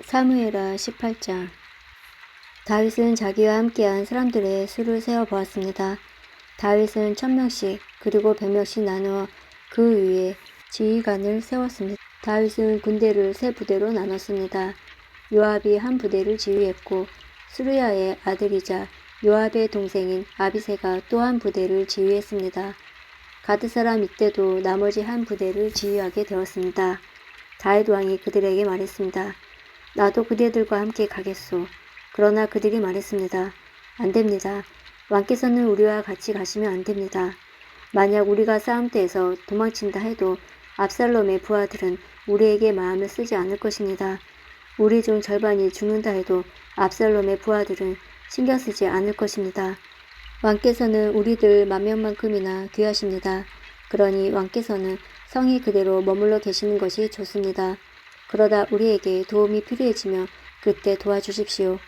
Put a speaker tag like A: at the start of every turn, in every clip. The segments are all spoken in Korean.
A: 사무엘하 18장. 다윗은 자기와 함께한 사람들의 수를 세어 보았습니다. 다윗은 1000명씩 그리고 100명씩 나누어 그 위에 지휘관을 세웠습니다. 다윗은 군대를 세 부대로 나눴습니다. 요압이 한 부대를 지휘했고 수르야의 아들이자 요압의 동생인 아비새가 또 한 부대를 지휘했습니다. 가드 사람 이때도 나머지 한 부대를 지휘하게 되었습니다. 다윗 왕이 그들에게 말했습니다. 나도 그대들과 함께 가겠소. 그러나 그들이 말했습니다. 안 됩니다. 왕께서는 우리와 같이 가시면 안 됩니다. 만약 우리가 싸움터에서 도망친다 해도 압살롬의 부하들은 우리에게 마음을 쓰지 않을 것입니다. 우리 중 절반이 죽는다 해도 압살롬의 부하들은 신경 쓰지 않을 것입니다. 왕께서는 우리들 10,000명만큼이나 귀하십니다. 그러니 왕께서는 성이 그대로 머물러 계시는 것이 좋습니다. 그러다 우리에게 도움이 필요해지면 그때 도와주십시오.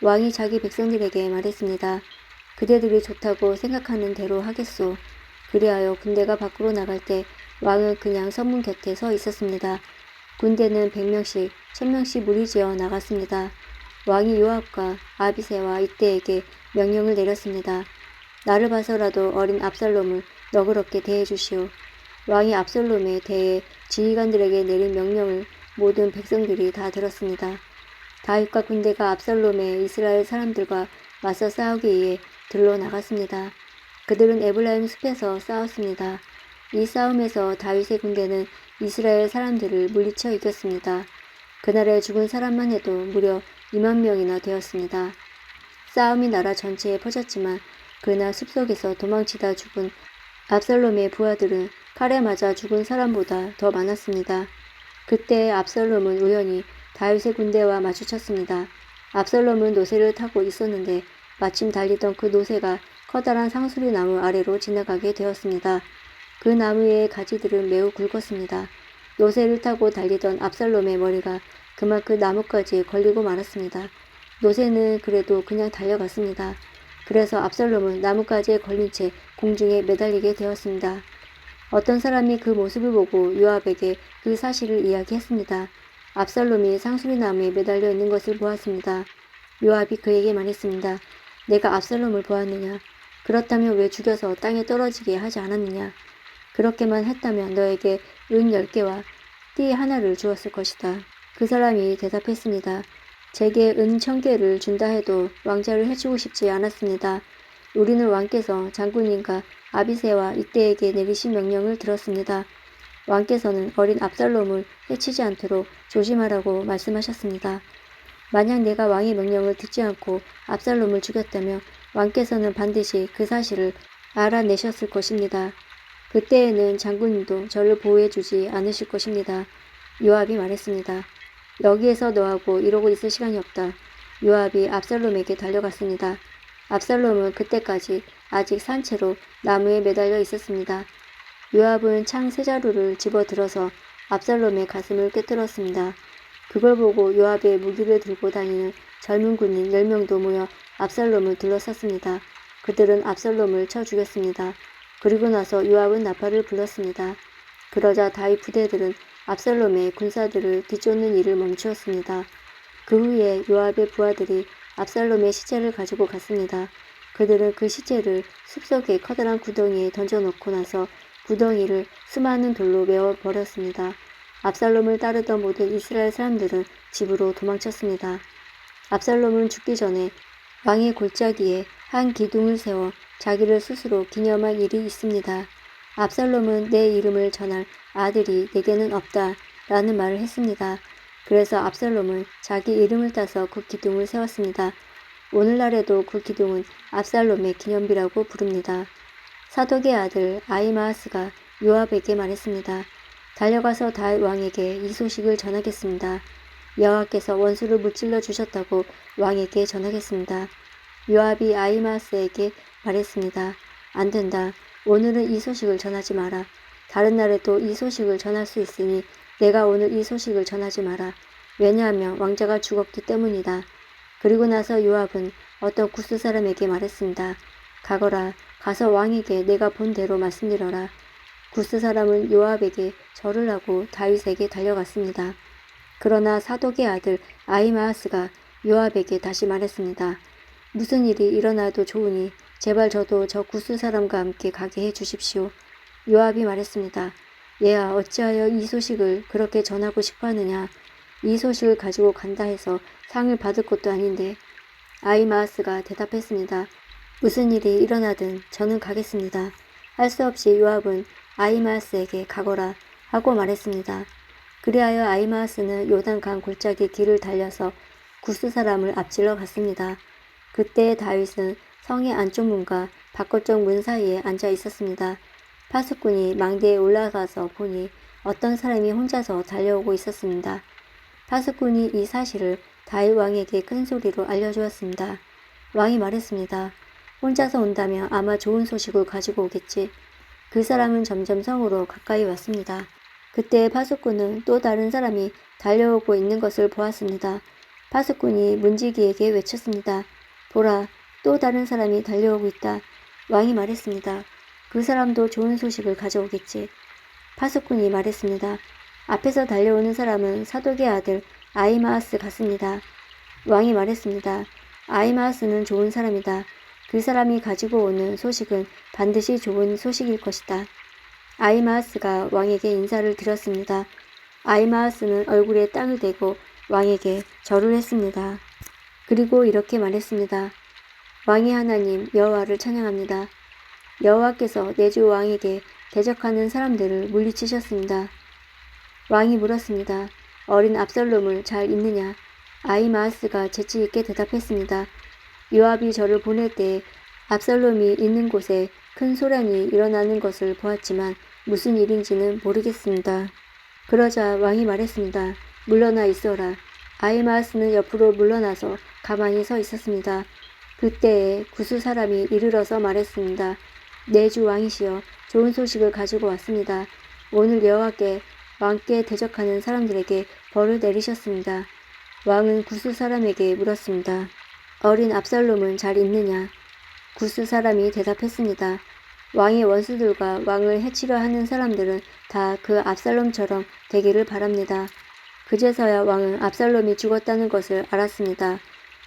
A: 왕이 자기 백성들에게 말했습니다. 그대들이 좋다고 생각하는 대로 하겠소. 그리하여 군대가 밖으로 나갈 때 왕은 그냥 성문 곁에 서 있었습니다. 군대는 100명씩, 1000명씩 무리지어 나갔습니다. 왕이 요압과 아비새와 이때에게 명령을 내렸습니다. 나를 봐서라도 어린 압살롬을 너그럽게 대해주시오. 왕이 압살롬에 대해 지휘관들에게 내린 명령을 모든 백성들이 다 들었습니다. 다윗과 군대가 압살롬의 이스라엘 사람들과 맞서 싸우기 위해 들러 나갔습니다. 그들은 에블라임 숲에서 싸웠습니다. 이 싸움에서 다윗의 군대는 이스라엘 사람들을 물리쳐 이겼습니다. 그날에 죽은 사람만 해도 무려 20,000명이나 되었습니다. 싸움이 나라 전체에 퍼졌지만 그날 숲속에서 도망치다 죽은 압살롬의 부하들은 칼에 맞아 죽은 사람보다 더 많았습니다. 그때 압살롬은 우연히 다윗의 군대와 마주쳤습니다. 압살롬은 노새를 타고 있었는데 마침 달리던 그 노새가 커다란 상수리 나무 아래로 지나가게 되었습니다. 그 나무의 가지들은 매우 굵었습니다. 노새를 타고 달리던 압살롬의 머리가 그만 그 나뭇가지에 걸리고 말았습니다. 노새는 그래도 그냥 달려갔습니다. 그래서 압살롬은 나뭇가지에 걸린 채 공중에 매달리게 되었습니다. 어떤 사람이 그 모습을 보고 요압에게 그 사실을 이야기했습니다. 압살롬이 상수리 나무에 매달려 있는 것을 보았습니다. 요압이 그에게 말했습니다. 내가 압살롬을 보았느냐? 그렇다면 왜 죽여서 땅에 떨어지게 하지 않았느냐? 그렇게만 했다면 너에게 은 10개와 띠 하나를 주었을 것이다. 그 사람이 대답했습니다. 제게 은 1000개를 준다 해도 왕자를 해주고 싶지 않았습니다. 우리는 왕께서 장군님과 아비새와 이때에게 내리신 명령을 들었습니다. 왕께서는 어린 압살롬을 해치지 않도록 조심하라고 말씀하셨습니다. 만약 내가 왕의 명령을 듣지 않고 압살롬을 죽였다면 왕께서는 반드시 그 사실을 알아내셨을 것입니다. 그때에는 장군님도 저를 보호해주지 않으실 것입니다. 요압이 말했습니다. 여기에서 너하고 이러고 있을 시간이 없다. 요압이 압살롬에게 달려갔습니다. 압살롬은 그때까지 아직 산채로 나무에 매달려 있었습니다. 요압은 창 세 자루를 집어들어서 압살롬의 가슴을 꿰뚫었습니다. 그걸 보고 요압의 무기를 들고 다니는 젊은 군인 10명도 모여 압살롬을 둘러쌌습니다. 그들은 압살롬을 쳐 죽였습니다. 그리고 나서 요압은 나팔을 불렀습니다. 그러자 다윗 부대들은 압살롬의 군사들을 뒤쫓는 일을 멈추었습니다. 그 후에 요압의 부하들이 압살롬의 시체를 가지고 갔습니다. 그들은 그 시체를 숲속의 커다란 구덩이에 던져놓고 나서 구덩이를 수많은 돌로 메워버렸습니다. 압살롬을 따르던 모든 이스라엘 사람들은 집으로 도망쳤습니다. 압살롬은 죽기 전에 왕의 골짜기에 한 기둥을 세워 자기를 스스로 기념할 일이 있습니다. 압살롬은 내 이름을 전할 아들이 내게는 없다 라는 말을 했습니다. 그래서 압살롬은 자기 이름을 따서 그 기둥을 세웠습니다. 오늘날에도 그 기둥은 압살롬의 기념비라고 부릅니다. 사독의 아들 아히마아스가 요압에게 말했습니다. 달려가서 다윗 왕에게 이 소식을 전하겠습니다. 여호와께서 원수를 무찔러 주셨다고 왕에게 전하겠습니다. 요압이 아히마아스에게 말했습니다. 안 된다. 오늘은 이 소식을 전하지 마라. 다른 날에도 이 소식을 전할 수 있으니 내가 오늘 이 소식을 전하지 마라. 왜냐하면 왕자가 죽었기 때문이다. 그리고 나서 요압은 어떤 구스 사람에게 말했습니다. 가거라. 가서 왕에게 내가 본 대로 말씀드려라. 구스 사람은 요압에게 절을 하고 다윗에게 달려갔습니다. 그러나 사독의 아들 아히마아스가 요압에게 다시 말했습니다. 무슨 일이 일어나도 좋으니 제발 저도 저 구스 사람과 함께 가게 해 주십시오. 요압이 말했습니다. 얘야, 어찌하여 이 소식을 그렇게 전하고 싶어 하느냐. 이 소식을 가지고 간다 해서 상을 받을 것도 아닌데. 아히마아스가 대답했습니다. 무슨 일이 일어나든 저는 가겠습니다. 할 수 없이 요압은 아히마아스에게 가거라 하고 말했습니다. 그리하여 아히마아스는 요단강 골짜기 길을 달려서 구스 사람을 앞질러 갔습니다. 그때 다윗은 성의 안쪽 문과 바깥쪽 문 사이에 앉아 있었습니다. 파수꾼이 망대에 올라가서 보니 어떤 사람이 혼자서 달려오고 있었습니다. 파수꾼이 이 사실을 다윗 왕에게 큰 소리로 알려주었습니다. 왕이 말했습니다. 혼자서 온다면 아마 좋은 소식을 가지고 오겠지. 그 사람은 점점 성으로 가까이 왔습니다. 그때 파수꾼은 또 다른 사람이 달려오고 있는 것을 보았습니다. 파수꾼이 문지기에게 외쳤습니다. 보라, 또 다른 사람이 달려오고 있다. 왕이 말했습니다. 그 사람도 좋은 소식을 가져오겠지. 파수꾼이 말했습니다. 앞에서 달려오는 사람은 사독의 아들 아히마아스 같습니다. 왕이 말했습니다. 아히마아스는 좋은 사람이다. 그 사람이 가지고 오는 소식은 반드시 좋은 소식일 것이다. 아히마아스가 왕에게 인사를 드렸습니다. 아히마아스는 얼굴에 땅을 대고 왕에게 절을 했습니다. 그리고 이렇게 말했습니다. 왕의 하나님 여호와를 찬양합니다. 여호와께서 내 주 왕에게 대적하는 사람들을 물리치셨습니다. 왕이 물었습니다. 어린 압살롬을 잘 있느냐? 아히마아스가 재치 있게 대답했습니다. 요압이 저를 보낼 때에 압살롬이 있는 곳에 큰 소란이 일어나는 것을 보았지만 무슨 일인지는 모르겠습니다. 그러자 왕이 말했습니다. 물러나 있어라. 아히마아스는 옆으로 물러나서 가만히 서 있었습니다. 그때에 구스 사람이 이르러서 말했습니다. 내 주 왕이시여, 좋은 소식을 가지고 왔습니다. 오늘 여호와께 왕께 대적하는 사람들에게 벌을 내리셨습니다. 왕은 구스 사람에게 물었습니다. 어린 압살롬은 잘 있느냐? 구스 사람이 대답했습니다. 왕의 원수들과 왕을 해치려 하는 사람들은 다 그 압살롬처럼 되기를 바랍니다. 그제서야 왕은 압살롬이 죽었다는 것을 알았습니다.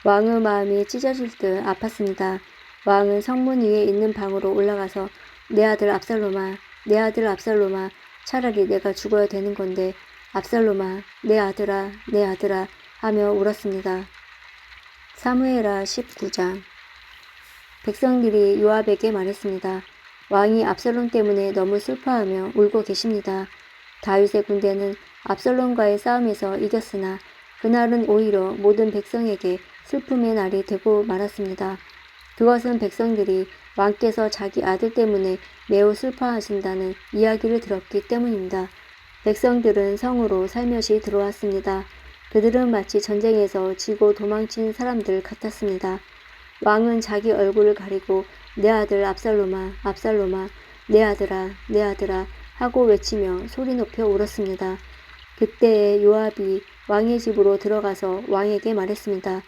A: 왕의 마음이 찢어질 듯 아팠습니다. 왕은 성문 위에 있는 방으로 올라가서 내 아들 압살롬아, 내 아들 압살롬아, 차라리 내가 죽어야 되는 건데 압살롬아, 내 아들아, 내 아들아 하며 울었습니다. 사무엘하 19장. 백성들이 요압에게 말했습니다. 왕이 압살롬 때문에 너무 슬퍼하며 울고 계십니다. 다윗의 군대는 압살롬과의 싸움에서 이겼으나 그날은 오히려 모든 백성에게 슬픔의 날이 되고 말았습니다. 그것은 백성들이 왕께서 자기 아들 때문에 매우 슬퍼하신다는 이야기를 들었기 때문입니다. 백성들은 성으로 살며시 들어왔습니다. 그들은 마치 전쟁에서 지고 도망친 사람들 같았습니다. 왕은 자기 얼굴을 가리고 내 아들 압살롬아, 압살롬아, 내 아들아, 내 아들아 하고 외치며 소리 높여 울었습니다. 그때에 요압이 왕의 집으로 들어가서 왕에게 말했습니다.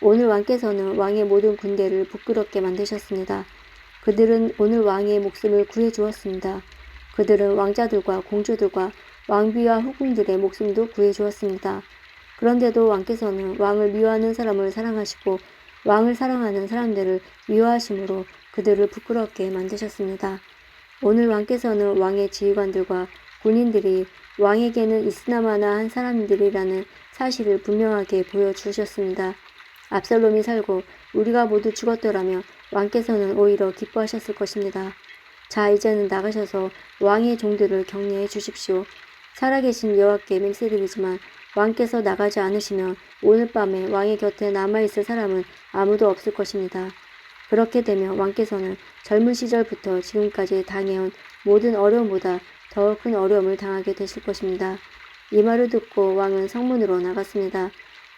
A: 오늘 왕께서는 왕의 모든 군대를 부끄럽게 만드셨습니다. 그들은 오늘 왕의 목숨을 구해주었습니다. 그들은 왕자들과 공주들과 왕비와 후궁들의 목숨도 구해주었습니다. 그런데도 왕께서는 왕을 미워하는 사람을 사랑하시고 왕을 사랑하는 사람들을 미워하심으로 그들을 부끄럽게 만드셨습니다. 오늘 왕께서는 왕의 지휘관들과 군인들이 왕에게는 있으나마나 한 사람들이라는 사실을 분명하게 보여주셨습니다. 압살롬이 살고 우리가 모두 죽었더라며 왕께서는 오히려 기뻐하셨을 것입니다. 자, 이제는 나가셔서 왕의 종들을 격려해 주십시오. 살아계신 여호와께 맹세드리지만 왕께서 나가지 않으시면 오늘 밤에 왕의 곁에 남아있을 사람은 아무도 없을 것입니다. 그렇게 되면 왕께서는 젊은 시절부터 지금까지 당해온 모든 어려움보다 더 큰 어려움을 당하게 되실 것입니다. 이 말을 듣고 왕은 성문으로 나갔습니다.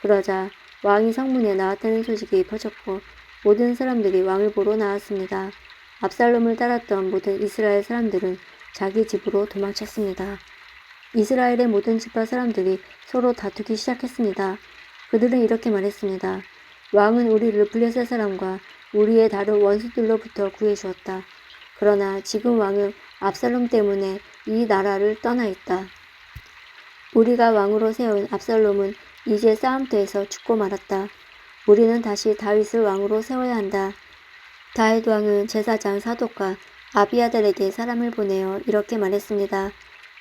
A: 그러자 왕이 성문에 나왔다는 소식이 퍼졌고 모든 사람들이 왕을 보러 나왔습니다. 압살롬을 따랐던 모든 이스라엘 사람들은 자기 집으로 도망쳤습니다. 이스라엘의 모든 지파 사람들이 서로 다투기 시작했습니다. 그들은 이렇게 말했습니다. 왕은 우리를 블레셋 사람과 우리의 다른 원수들로부터 구해주었다. 그러나 지금 왕은 압살롬 때문에 이 나라를 떠나 있다. 우리가 왕으로 세운 압살롬은 이제 싸움터에서 죽고 말았다. 우리는 다시 다윗을 왕으로 세워야 한다. 다윗 왕은 제사장 사독과 아비아달에게 사람을 보내어 이렇게 말했습니다.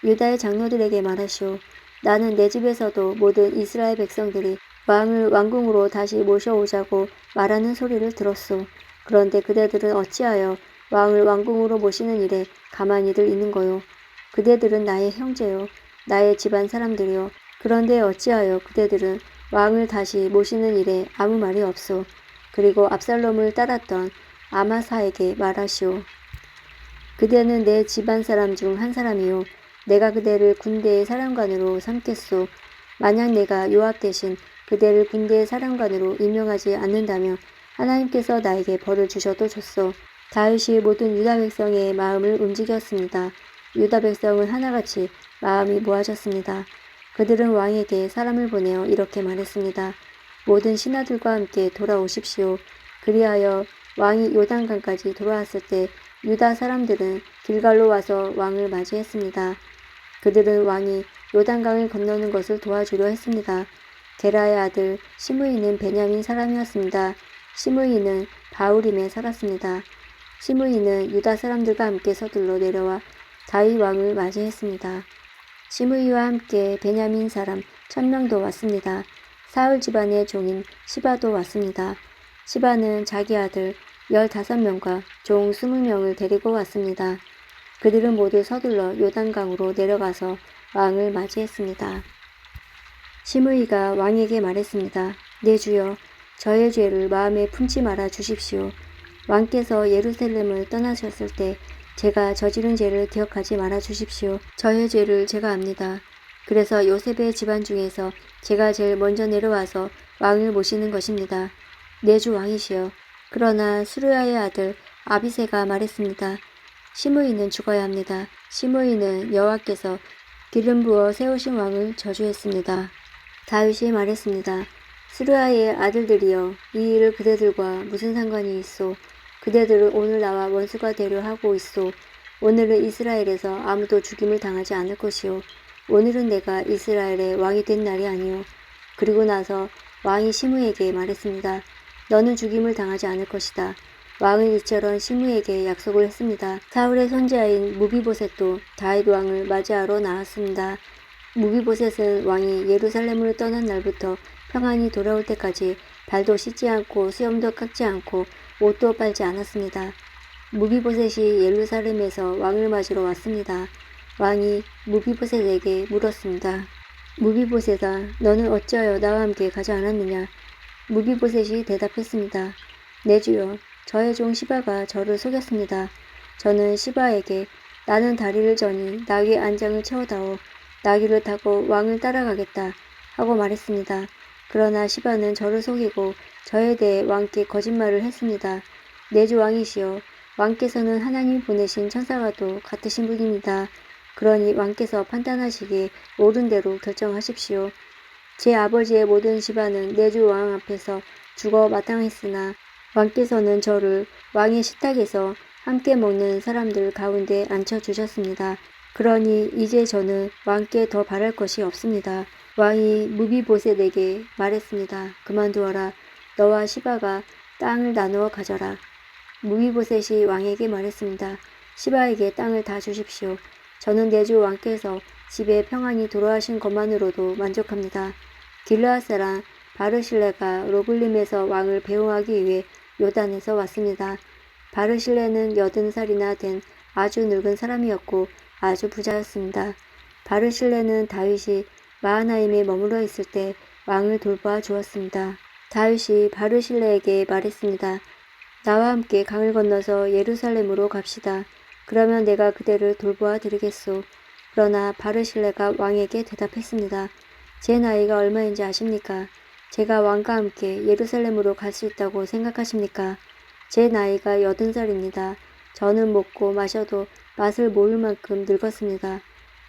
A: 유다의 장로들에게 말하시오. 나는 내 집에서도 모든 이스라엘 백성들이 왕을 왕궁으로 다시 모셔오자고 말하는 소리를 들었소. 그런데 그대들은 어찌하여 왕을 왕궁으로 모시는 일에 가만히들 있는 거요. 그대들은 나의 형제요, 나의 집안 사람들이요. 그런데 어찌하여 그대들은 왕을 다시 모시는 일에 아무 말이 없소. 그리고 압살롬을 따랐던 아마사에게 말하시오. 그대는 내 집안 사람 중 한 사람이요. 내가 그대를 군대의 사령관으로 삼겠소. 만약 내가 요압 대신 그대를 군대의 사령관으로 임명하지 않는다면 하나님께서 나에게 벌을 주셔도 좋소. 다윗이 모든 유다 백성의 마음을 움직였습니다. 유다 백성은 하나같이 마음이 모아졌습니다. 그들은 왕에게 사람을 보내어 이렇게 말했습니다. 모든 신하들과 함께 돌아오십시오. 그리하여 왕이 요단강까지 돌아왔을 때 유다 사람들은 길갈로 와서 왕을 맞이했습니다. 그들은 왕이 요단강을 건너는 것을 도와주려 했습니다. 게라의 아들 시므이는 베냐민 사람이었습니다. 시므이는 바울임에 살았습니다. 시므이는 유다 사람들과 함께 서둘러 내려와 다윗 왕을 맞이했습니다. 시므이와 함께 베냐민 사람 1000명도 왔습니다. 사울 집안의 종인 시바도 왔습니다. 시바는 자기 아들 15명과 종 20명을 데리고 왔습니다. 그들은 모두 서둘러 요단강으로 내려가서 왕을 맞이했습니다. 시므이가 왕에게 말했습니다. 내 주여, 저의 죄를 마음에 품지 말아 주십시오. 왕께서 예루살렘을 떠나셨을 때 제가 저지른 죄를 기억하지 말아 주십시오. 저의 죄를 제가 압니다. 그래서 요셉의 집안 중에서 제가 제일 먼저 내려와서 왕을 모시는 것입니다. 내 주 왕이시여. 그러나 수르야의 아들 아비새가 말했습니다. 시므이는 죽어야 합니다. 시므이는 여호와께서 기름 부어 세우신 왕을 저주했습니다. 다윗이 말했습니다. 수르야의 아들들이여, 이 일을 그대들과 무슨 상관이 있소? 그대들은 오늘 나와 원수가 되려 하고 있소. 오늘은 이스라엘에서 아무도 죽임을 당하지 않을 것이요. 오늘은 내가 이스라엘의 왕이 된 날이 아니요. 그리고 나서 왕이 시므에게 말했습니다. 너는 죽임을 당하지 않을 것이다. 왕은 이처럼 시므에게 약속을 했습니다. 사울의 손자인 무비보셋도 다윗 왕을 맞이하러 나왔습니다. 무비보셋은 왕이 예루살렘으로 떠난 날부터 평안히 돌아올 때까지 발도 씻지 않고 수염도 깎지 않고 옷도 빨지 않았습니다. 무비보셋이 예루살렘에서 왕을 맞으러 왔습니다. 왕이 무비보셋에게 물었습니다. 무비보셋아, 너는 어찌하여 나와 함께 가지 않았느냐? 무비보셋이 대답했습니다. 내 주여, 저의 종 시바가 저를 속였습니다. 저는 시바에게 나는 다리를 저니 나귀 안장을 채워다오. 나귀를 타고 왕을 따라가겠다 하고 말했습니다. 그러나 시바는 저를 속이고 저에 대해 왕께 거짓말을 했습니다. 내 주 왕이시여, 왕께서는 하나님이 보내신 천사와도 같으신 분입니다. 그러니 왕께서 판단하시기에 옳은 대로 결정하십시오. 제 아버지의 모든 집안은 내 주 왕 앞에서 죽어 마땅했으나 왕께서는 저를 왕의 식탁에서 함께 먹는 사람들 가운데 앉혀주셨습니다. 그러니 이제 저는 왕께 더 바랄 것이 없습니다. 왕이 무비보셋에게 말했습니다. 그만두어라. 너와 시바가 땅을 나누어 가져라. 무비보셋이 왕에게 말했습니다. 시바에게 땅을 다 주십시오. 저는 내 주 왕께서 집에 평안히 돌아가신 것만으로도 만족합니다. 길르앗 사람 바르실레가 로글림에서 왕을 배웅하기 위해 요단에서 왔습니다. 바르실레는 80살이나 된 아주 늙은 사람이었고 아주 부자였습니다. 바르실레는 다윗이 마하나임에 머물러 있을 때 왕을 돌보아 주었습니다. 다윗이 바르실레에게 말했습니다. 나와 함께 강을 건너서 예루살렘으로 갑시다. 그러면 내가 그대를 돌보아 드리겠소. 그러나 바르실레가 왕에게 대답했습니다. 제 나이가 얼마인지 아십니까? 제가 왕과 함께 예루살렘으로 갈 수 있다고 생각하십니까? 제 나이가 80살입니다. 저는 먹고 마셔도 맛을 모를 만큼 늙었습니다.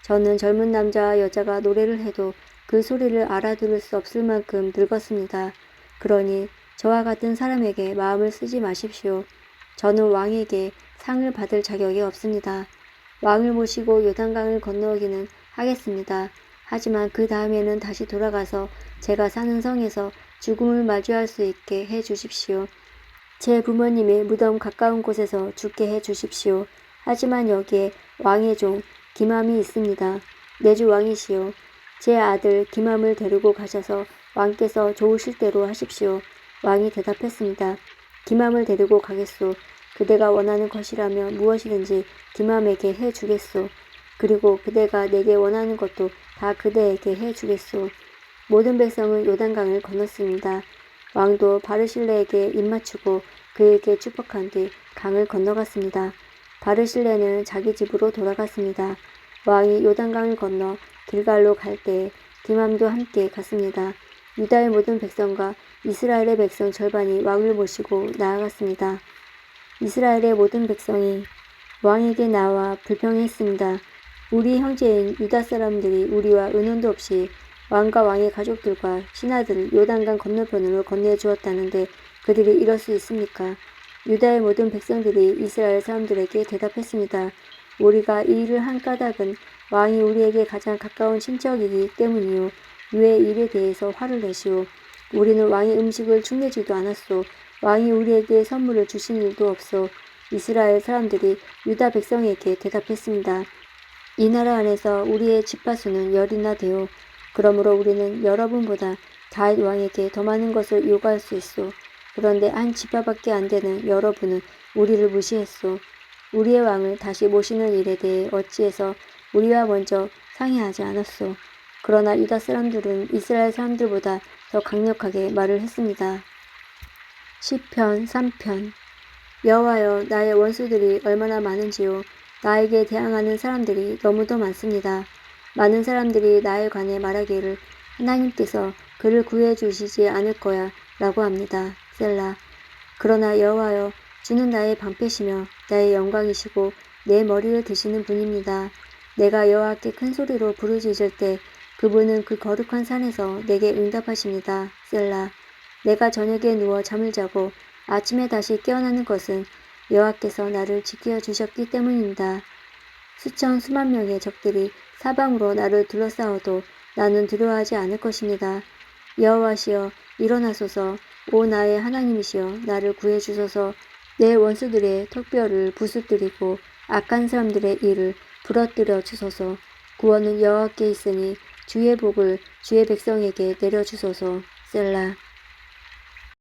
A: 저는 젊은 남자와 여자가 노래를 해도 그 소리를 알아들을 수 없을 만큼 늙었습니다. 그러니 저와 같은 사람에게 마음을 쓰지 마십시오. 저는 왕에게 상을 받을 자격이 없습니다. 왕을 모시고 요단강을 건너기는 하겠습니다. 하지만 그 다음에는 다시 돌아가서 제가 사는 성에서 죽음을 마주할 수 있게 해 주십시오. 제 부모님의 무덤 가까운 곳에서 죽게 해 주십시오. 하지만 여기에 왕의 종 기맘이 있습니다. 내주 왕이시오. 제 아들 기맘을 데리고 가셔서 왕께서 좋으실 대로 하십시오. 왕이 대답했습니다. 기맘을 데리고 가겠소. 그대가 원하는 것이라면 무엇이든지 기맘에게 해 주겠소. 그리고 그대가 내게 원하는 것도 다 그대에게 해 주겠소. 모든 백성은 요단강을 건넜습니다. 왕도 바르실레에게 입맞추고 그에게 축복한 뒤 강을 건너갔습니다. 바르실레는 자기 집으로 돌아갔습니다. 왕이 요단강을 건너 길갈로 갈 때에 기맘도 함께 갔습니다. 유다의 모든 백성과 이스라엘의 백성 절반이 왕을 모시고 나아갔습니다. 이스라엘의 모든 백성이 왕에게 나와 불평했습니다. 우리 형제인 유다 사람들이 우리와 의논도 없이 왕과 왕의 가족들과 신하들을 요단강 건너편으로 건네주었다는데 그들이 이럴 수 있습니까? 유다의 모든 백성들이 이스라엘 사람들에게 대답했습니다. 우리가 이 일을 한 까닭은 왕이 우리에게 가장 가까운 친척이기 때문이요. 왜 일에 대해서 화를 내시오? 우리는 왕의 음식을 축내지도 않았소. 왕이 우리에게 선물을 주신 일도 없소. 이스라엘 사람들이 유다 백성에게 대답했습니다. 이 나라 안에서 우리의 집파수는 10이나 되오. 그러므로 우리는 여러분보다 다윗 왕에게 더 많은 것을 요구할 수 있소. 그런데 한 지파밖에 안 되는 여러분은 우리를 무시했소. 우리의 왕을 다시 모시는 일에 대해 어찌해서 우리와 먼저 상의하지 않았소. 그러나 유다 사람들은 이스라엘 사람들보다 더 강력하게 말을 했습니다. 시편 3편. 여호와여, 나의 원수들이 얼마나 많은지요. 나에게 대항하는 사람들이 너무도 많습니다. 많은 사람들이 나에 관해 말하기를 하나님께서 그를 구해 주시지 않을 거야 라고 합니다. 셀라. 그러나 여호와여, 주는 나의 방패시며 나의 영광이시고 내 머리를 드시는 분입니다. 내가 여호와께 큰 소리로 부르짖을 때 그분은 그 거룩한 산에서 내게 응답하십니다. 셀라. 내가 저녁에 누워 잠을 자고 아침에 다시 깨어나는 것은 여호와께서 나를 지켜주셨기 때문입니다. 수천 수만 명의 적들이 사방으로 나를 둘러싸어도 나는 두려워하지 않을 것입니다. 여호와시여, 일어나소서. 오 나의 하나님이시여, 나를 구해주소서. 내 원수들의 턱뼈를 부수뜨리고 악한 사람들의 일을 부러뜨려 주소서. 구원은 여호와께 있으니 주의 복을 주의 백성에게 내려주소서. 셀라.